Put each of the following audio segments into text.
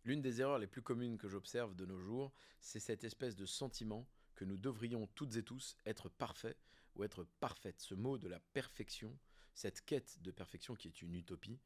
L'une des erreurs les plus communes que j'observe de nos jours, c'est cette espèce de sentiment que nous devrions toutes et tous être parfaits ou être parfaites. Ce mot de la perfection, cette quête de perfection qui est une utopie,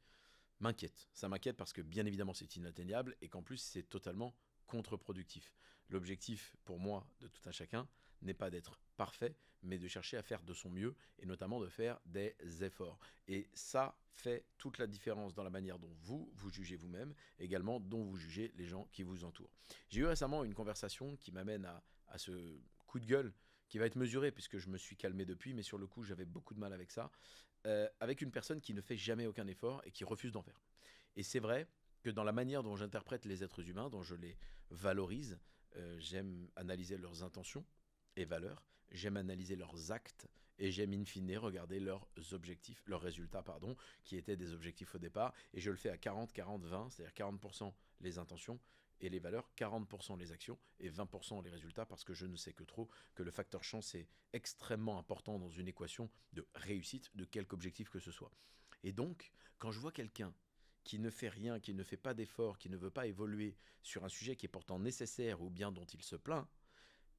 m'inquiète. Ça m'inquiète parce que bien évidemment c'est inatteignable et qu'en plus c'est totalement contre-productif. L'objectif pour moi de tout un chacun n'est pas d'être parfait, mais de chercher à faire de son mieux et notamment de faire des efforts. Et ça fait toute la différence dans la manière dont vous jugez vous-même, également dont vous jugez les gens qui vous entourent. J'ai eu récemment une conversation qui m'amène à ce coup de gueule qui va être mesuré puisque je me suis calmé depuis, mais sur le coup j'avais beaucoup de mal avec ça, avec une personne qui ne fait jamais aucun effort et qui refuse d'en faire. Et c'est vrai que dans la manière dont j'interprète les êtres humains, dont je les valorise, j'aime analyser leurs intentions et valeurs, j'aime analyser leurs actes et j'aime in fine regarder leurs objectifs, leurs résultats, pardon, qui étaient des objectifs au départ, et je le fais à 40, 40, 20, c'est-à-dire 40% les intentions et les valeurs, 40% les actions et 20% les résultats, parce que je ne sais que trop que le facteur chance est extrêmement important dans une équation de réussite de quelque objectif que ce soit. Et donc, quand je vois quelqu'un qui ne fait rien, qui ne fait pas d'effort, qui ne veut pas évoluer sur un sujet qui est pourtant nécessaire ou bien dont il se plaint,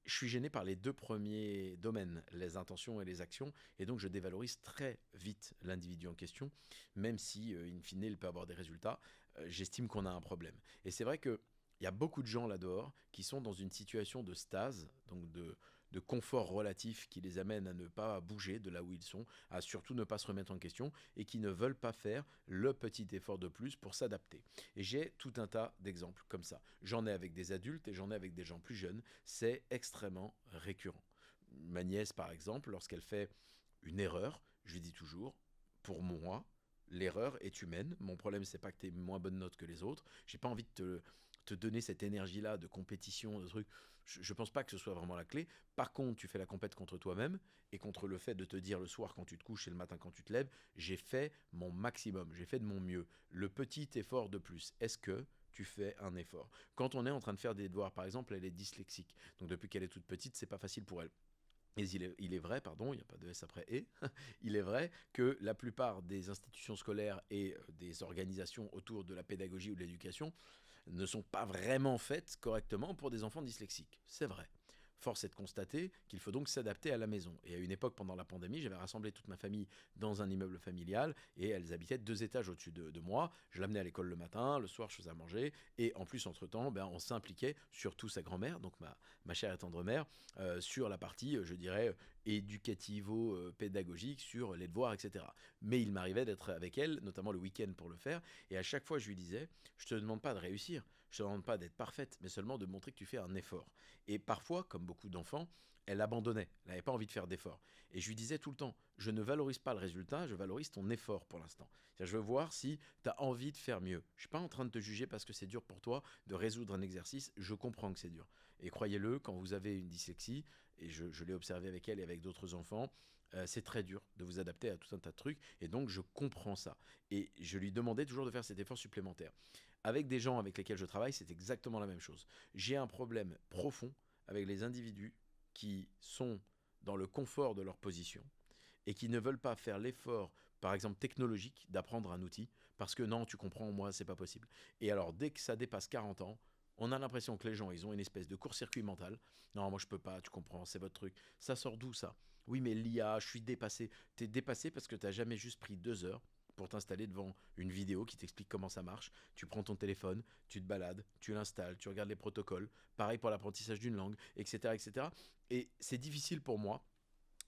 je suis gêné par les deux premiers domaines, les intentions et les actions, et donc je dévalorise très vite l'individu en question, même si, in fine, il peut avoir des résultats, j'estime qu'on a un problème. Et c'est vrai que il y a beaucoup de gens là dehors qui sont dans une situation de stase, donc de confort relatif qui les amène à ne pas bouger de là où ils sont, à surtout ne pas se remettre en question, et qui ne veulent pas faire le petit effort de plus pour s'adapter. Et j'ai tout un tas d'exemples comme ça. J'en ai avec des adultes et j'en ai avec des gens plus jeunes. C'est extrêmement récurrent. Ma nièce, par exemple, lorsqu'elle fait une erreur, je lui dis toujours, pour moi, l'erreur est humaine. Mon problème, c'est pas que tu aies moins bonne note que les autres. J'ai pas envie de te donner cette énergie-là de compétition, de trucs. Je pense pas que ce soit vraiment la clé. Par contre, tu fais la compète contre toi-même et contre le fait de te dire le soir quand tu te couches et le matin quand tu te lèves, j'ai fait mon maximum, j'ai fait de mon mieux. Le petit effort de plus, est-ce que tu fais un effort? Quand on est en train de faire des devoirs, par exemple, elle est dyslexique. Donc depuis qu'elle est toute petite, c'est pas facile pour elle. Et il est vrai, pardon, il n'y a pas de S après et, il est vrai que la plupart des institutions scolaires et des organisations autour de la pédagogie ou de l'éducation ne sont pas vraiment faites correctement pour des enfants dyslexiques. C'est vrai. Force est de constater qu'il faut donc s'adapter à la maison. Et à une époque, pendant la pandémie, j'avais rassemblé toute ma famille dans un immeuble familial et elles habitaient 2 étages au-dessus de moi. Je l'amenais à l'école le matin, le soir, je faisais à manger. Et en plus, entre-temps, ben, on s'impliquait, surtout sa grand-mère, donc ma chère et tendre mère, sur la partie, je dirais, éducativo-pédagogique, sur les devoirs, etc. Mais il m'arrivait d'être avec elle, notamment le week-end pour le faire. Et à chaque fois, je lui disais, je te demande pas de réussir, je te demande pas d'être parfaite, mais seulement de montrer que tu fais un effort. Et parfois, comme beaucoup d'enfants, elle abandonnait, elle n'avait pas envie de faire d'efforts. Et je lui disais tout le temps, je ne valorise pas le résultat, je valorise ton effort pour l'instant. Je veux voir si tu as envie de faire mieux. Je suis pas en train de te juger parce que c'est dur pour toi de résoudre un exercice, je comprends que c'est dur. Et croyez-le, quand vous avez une dyslexie, et je l'ai observé avec elle et avec d'autres enfants, c'est très dur de vous adapter à tout un tas de trucs, et donc je comprends ça. Et je lui demandais toujours de faire cet effort supplémentaire. Avec des gens avec lesquels je travaille, c'est exactement la même chose. J'ai un problème profond avec les individus qui sont dans le confort de leur position et qui ne veulent pas faire l'effort, par exemple technologique, d'apprendre un outil, parce que non, tu comprends, moi, c'est pas possible. Et alors, dès que ça dépasse 40 ans, on a l'impression que les gens, ils ont une espèce de court-circuit mental. Non, moi, je peux pas, tu comprends, c'est votre truc. Ça sort d'où, ça? Oui, mais l'IA, je suis dépassé. T'es dépassé parce que t'as jamais juste pris 2 heures pour t'installer devant une vidéo qui t'explique comment ça marche. Tu prends ton téléphone, tu te balades, tu l'installes, tu regardes les protocoles. Pareil pour l'apprentissage d'une langue, etc., etc. Et c'est difficile pour moi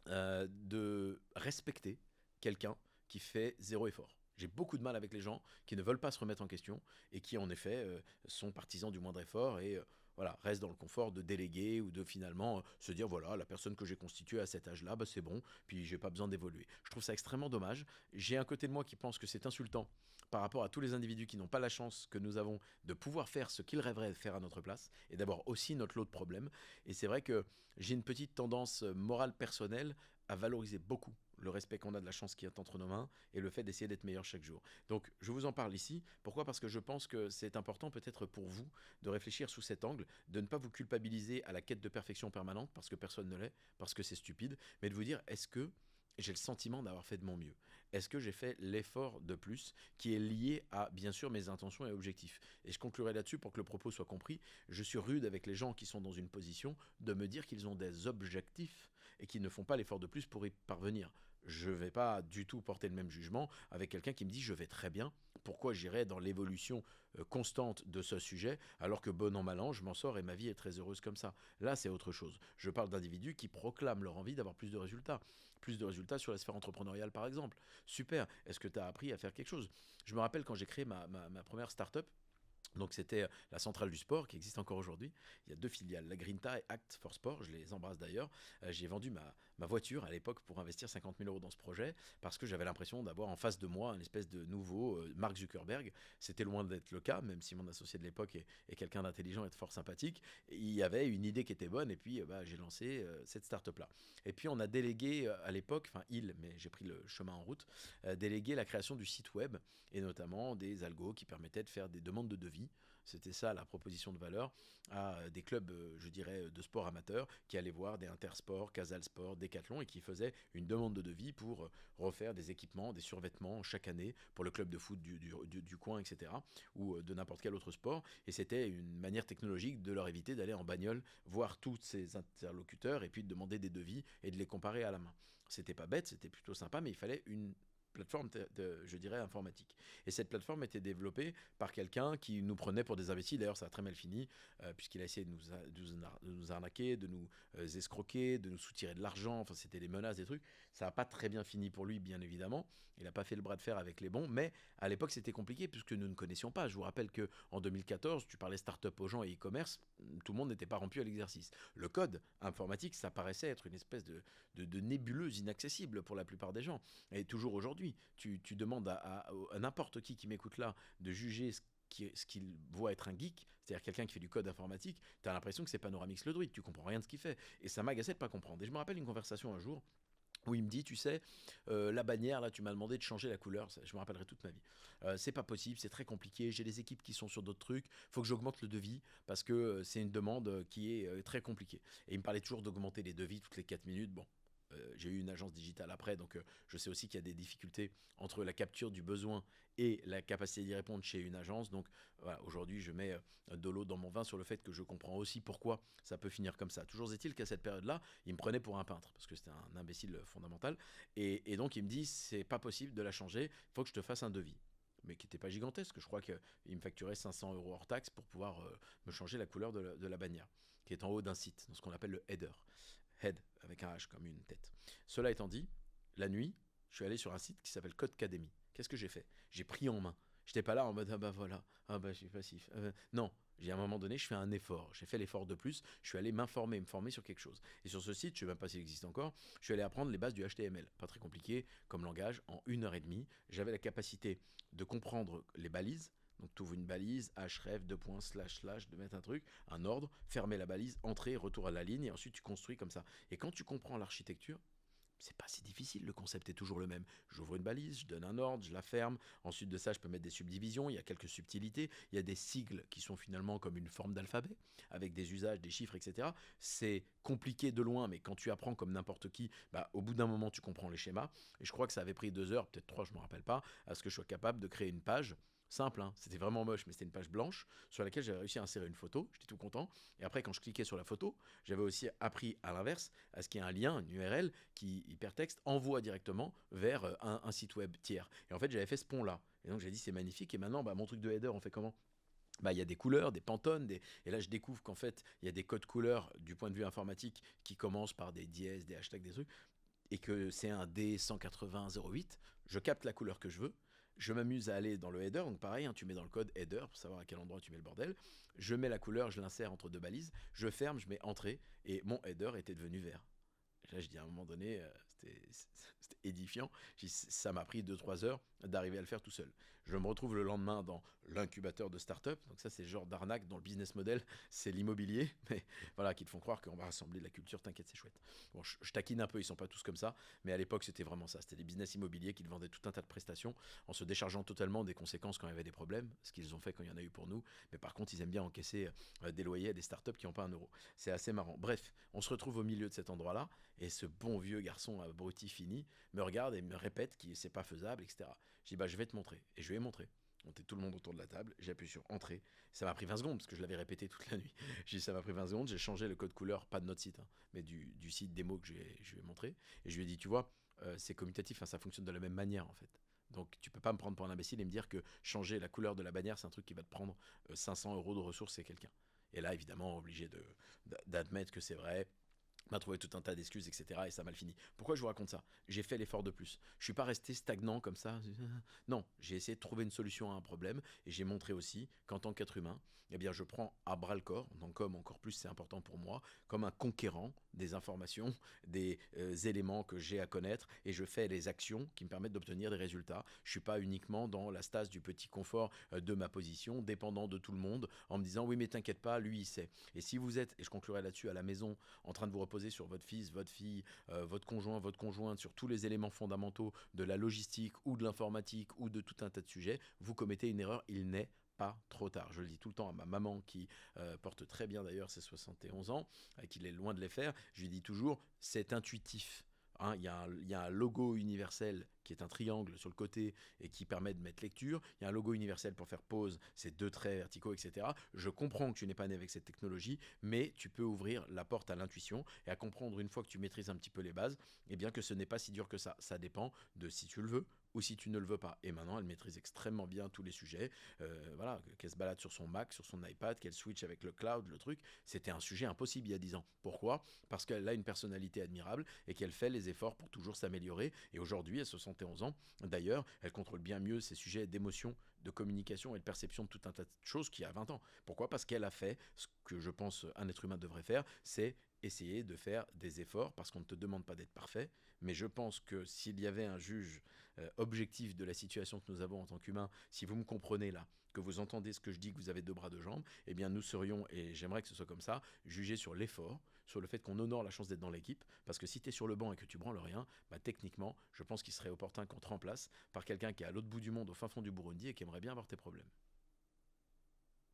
de respecter quelqu'un qui fait zéro effort. J'ai beaucoup de mal avec les gens qui ne veulent pas se remettre en question et qui, en effet, sont partisans du moindre effort et voilà, restent dans le confort de déléguer ou de finalement se dire voilà, la personne que j'ai constituée à cet âge-là, bah, c'est bon, puis j'ai pas besoin d'évoluer. Je trouve ça extrêmement dommage. J'ai un côté de moi qui pense que c'est insultant par rapport à tous les individus qui n'ont pas la chance que nous avons de pouvoir faire ce qu'ils rêveraient de faire à notre place et d'avoir aussi notre lot de problèmes. Et c'est vrai que j'ai une petite tendance morale personnelle à valoriser beaucoup le respect qu'on a de la chance qui est entre nos mains et le fait d'essayer d'être meilleur chaque jour. Donc je vous en parle ici. Pourquoi? Parce que je pense que c'est important peut-être pour vous de réfléchir sous cet angle, de ne pas vous culpabiliser à la quête de perfection permanente parce que personne ne l'est, parce que c'est stupide, mais de vous dire est-ce que j'ai le sentiment d'avoir fait de mon mieux. Est-ce que j'ai fait l'effort de plus qui est lié à, bien sûr, mes intentions et objectifs? Et je conclurai là-dessus pour que le propos soit compris. Je suis rude avec les gens qui sont dans une position de me dire qu'ils ont des objectifs et qui ne font pas l'effort de plus pour y parvenir. Je ne vais pas du tout porter le même jugement avec quelqu'un qui me dit je vais très bien. Pourquoi j'irais dans l'évolution constante de ce sujet alors que bon an mal an je m'en sors et ma vie est très heureuse comme ça. Là c'est autre chose. Je parle d'individus qui proclament leur envie d'avoir plus de résultats. Plus de résultats sur la sphère entrepreneuriale par exemple. Super. Est-ce que tu as appris à faire quelque chose? Je me rappelle quand j'ai créé ma première start-up. Donc c'était la centrale du sport qui existe encore aujourd'hui. Il y a 2 filiales, la Grinta et Act for Sport, je les embrasse d'ailleurs. J'ai vendu ma voiture à l'époque pour investir 50 000 euros dans ce projet parce que j'avais l'impression d'avoir en face de moi une espèce de nouveau Mark Zuckerberg. C'était loin d'être le cas, même si mon associé de l'époque est quelqu'un d'intelligent et de fort sympathique. Il y avait une idée qui était bonne et puis j'ai lancé cette start-up là. Et puis on a délégué à l'époque, enfin mais j'ai pris le chemin en route, délégué la création du site web et notamment des algos qui permettaient de faire des demandes de devis. C'était ça la proposition de valeur à des clubs, je dirais, de sport amateur qui allaient voir des Intersport, Casal Sport, Decathlon et qui faisaient une demande de devis pour refaire des équipements, des survêtements chaque année pour le club de foot du coin, etc. ou de n'importe quel autre sport. Et c'était une manière technologique de leur éviter d'aller en bagnole voir tous ces interlocuteurs et puis de demander des devis et de les comparer à la main. C'était pas bête, c'était plutôt sympa, mais il fallait une plateforme je dirais informatique. Et cette plateforme était développée par quelqu'un qui nous prenait pour des imbéciles. D'ailleurs, ça a très mal fini, puisqu'il a essayé de nous arnaquer, de nous escroquer, de nous soutirer de l'argent. Enfin, c'était des menaces, des trucs. Ça n'a pas très bien fini pour lui, bien évidemment. Il n'a pas fait le bras de fer avec les bons, mais à l'époque, c'était compliqué puisque nous ne connaissions pas. Je vous rappelle qu'en 2014, tu parlais start-up aux gens et e-commerce, tout le monde n'était pas rompu à l'exercice. Le code informatique, ça paraissait être une espèce de nébuleuse inaccessible pour la plupart des gens. Et toujours aujourd'hui, tu demandes à n'importe qui m'écoute là de juger ce qu'il voit être un geek, c'est-à-dire quelqu'un qui fait du code informatique, tu as l'impression que c'est Panoramix le druide, tu comprends rien de ce qu'il fait. Et ça m'agaçait de pas comprendre. Et je me rappelle une conversation un jour où il me dit, tu sais, la bannière, là, tu m'as demandé de changer la couleur, je me rappellerai toute ma vie. C'est pas possible, c'est très compliqué, j'ai des équipes qui sont sur d'autres trucs, faut que j'augmente le devis, parce que c'est une demande qui est très compliquée. Et il me parlait toujours d'augmenter les devis toutes les 4 minutes, bon. J'ai eu une agence digitale après, donc je sais aussi qu'il y a des difficultés entre la capture du besoin et la capacité d'y répondre chez une agence. Donc voilà, aujourd'hui, je mets de l'eau dans mon vin sur le fait que je comprends aussi pourquoi ça peut finir comme ça. Toujours est-il qu'à cette période-là, il me prenait pour un peintre, parce que c'était un imbécile fondamental. Et donc il me dit, c'est pas possible de la changer, il faut que je te fasse un devis. Mais qui n'était pas gigantesque, je crois qu'il me facturait 500 euros hors taxe pour pouvoir me changer la couleur de la bannière, qui est en haut d'un site, dans ce qu'on appelle le header. Head, avec un H comme une tête. Cela étant dit, la nuit, je suis allé sur un site qui s'appelle Codecademy. Qu'est-ce que j'ai fait? J'ai pris en main. J'étais pas là en mode ah bah voilà, ah bah je suis passif. Non, j'ai à un moment donné, je fais un effort. J'ai fait l'effort de plus. Je suis allé me former sur quelque chose. Et sur ce site, je sais même pas s'il existe encore, je suis allé apprendre les bases du HTML. Pas très compliqué comme langage. En 1 heure et demie, j'avais la capacité de comprendre les balises. Donc tu ouvres une balise, href, de mettre un truc, un ordre, fermer la balise, entrer, retour à la ligne, et ensuite tu construis comme ça. Et quand tu comprends l'architecture, c'est pas si difficile, le concept est toujours le même. J'ouvre une balise, je donne un ordre, je la ferme. Ensuite de ça, je peux mettre des subdivisions, il y a quelques subtilités, il y a des sigles qui sont finalement comme une forme d'alphabet, avec des usages, des chiffres, etc. C'est compliqué de loin, mais quand tu apprends comme n'importe qui, au bout d'un moment, tu comprends les schémas. Et je crois que ça avait pris 2 heures, peut-être 3, je ne me rappelle pas, à ce que je sois capable de créer une page. Simple, hein. C'était vraiment moche, mais c'était une page blanche sur laquelle j'avais réussi à insérer une photo. J'étais tout content. Et après, quand je cliquais sur la photo, j'avais aussi appris à l'inverse à ce qu'il y ait un lien, une URL qui, hypertexte, envoie directement vers un site web tiers. Et en fait, j'avais fait ce pont-là. Et donc, j'ai dit, c'est magnifique. Et maintenant, mon truc de header, on fait comment? Il y a des couleurs, des pantones, et là je découvre qu'en fait il y a des codes couleurs du point de vue informatique qui commencent par des dièses, des hashtags, des trucs, et que c'est un D18008, je capte la couleur que je veux, je m'amuse à aller dans le header, donc pareil, hein, tu mets dans le code header pour savoir à quel endroit tu mets le bordel, je mets la couleur, je l'insère entre 2 balises, je ferme, je mets entrée, et mon header était devenu vert. Et là je dis à un moment donné, c'était édifiant, ça m'a pris 2-3 heures d'arriver à le faire tout seul. Je me retrouve le lendemain dans l'incubateur de start-up, donc ça c'est le genre d'arnaque dont le business model c'est l'immobilier, mais voilà, qui te font croire qu'on va rassembler de la culture, t'inquiète c'est chouette. Bon, je taquine un peu, ils sont pas tous comme ça, mais à l'époque c'était vraiment ça, c'était des business immobiliers qui te vendaient tout un tas de prestations en se déchargeant totalement des conséquences quand il y avait des problèmes, ce qu'ils ont fait quand il y en a eu pour nous, mais par contre ils aiment bien encaisser des loyers à des startups qui n'ont pas 1 euro. C'est assez marrant. Bref, on se retrouve au milieu de cet endroit-là, et ce bon vieux garçon abruti fini, me regarde et me répète que c'est pas faisable, etc. Je dis bah je vais te montrer. Et je lui ai montré. On était tout le monde autour de la table, j'ai appuyé sur entrée. Ça m'a pris 20 secondes parce que je l'avais répété toute la nuit. J'ai dit ça m'a pris 20 secondes, j'ai changé le code couleur, pas de notre site, hein, mais du site démo que je lui ai montré. Et je lui ai dit, tu vois, c'est commutatif, hein, ça fonctionne de la même manière en fait. Donc tu peux pas me prendre pour un imbécile et me dire que changer la couleur de la bannière, c'est un truc qui va te prendre 500 euros de ressources, c'est quelqu'un. Et là, évidemment, obligé d'admettre que c'est vrai, m'a trouvé tout un tas d'excuses, etc. Et ça a mal fini. Pourquoi je vous raconte ça? J'ai fait l'effort de plus. Je suis pas resté stagnant comme ça. Non, j'ai essayé de trouver une solution à un problème et j'ai montré aussi qu'en tant qu'être humain, eh bien, je prends à bras le corps, donc comme encore plus c'est important pour moi, comme un conquérant des informations, des éléments que j'ai à connaître et je fais les actions qui me permettent d'obtenir des résultats. Je suis pas uniquement dans la stase du petit confort de ma position, dépendant de tout le monde, en me disant oui mais t'inquiète pas, lui il sait. Et si vous êtes, et je conclurai là-dessus à la maison, en train de vous reposer sur votre fils, votre fille, votre conjoint, votre conjointe, sur tous les éléments fondamentaux de la logistique ou de l'informatique ou de tout un tas de sujets, vous commettez une erreur, il n'est pas trop tard. Je le dis tout le temps à ma maman qui porte très bien d'ailleurs ses 71 ans, qu'il est loin de les faire, je lui dis toujours, c'est intuitif. Hein, il y a un logo universel qui est un triangle sur le côté et qui permet de mettre lecture. Il y a un logo universel pour faire pause, c'est deux traits verticaux, etc. Je comprends que tu n'es pas né avec cette technologie, mais tu peux ouvrir la porte à l'intuition et à comprendre une fois que tu maîtrises un petit peu les bases, eh bien que ce n'est pas si dur que ça. Ça dépend de si tu le veux ou si tu ne le veux pas. Et maintenant, elle maîtrise extrêmement bien tous les sujets. Voilà, qu'elle se balade sur son Mac, sur son iPad, qu'elle switch avec le cloud, le truc. C'était un sujet impossible il y a 10 ans. Pourquoi? Parce qu'elle a une personnalité admirable et qu'elle fait les efforts pour toujours s'améliorer. Et aujourd'hui, à 71 ans, d'ailleurs, elle contrôle bien mieux ces sujets d'émotion, de communication et de perception de tout un tas de choses qu'il y a 20 ans. Pourquoi? Parce qu'elle a fait ce que je pense un être humain devrait faire, c'est essayer de faire des efforts parce qu'on ne te demande pas d'être parfait, mais je pense que s'il y avait un juge objectif de la situation que nous avons en tant qu'humains, si vous me comprenez là, que vous entendez ce que je dis, que vous avez deux bras, deux jambes, eh bien nous serions, et j'aimerais que ce soit comme ça, jugés sur l'effort, sur le fait qu'on honore la chance d'être dans l'équipe, parce que si tu es sur le banc et que tu branles rien, bah techniquement, je pense qu'il serait opportun qu'on te remplace par quelqu'un qui est à l'autre bout du monde, au fin fond du Burundi, et qui aimerait bien avoir tes problèmes.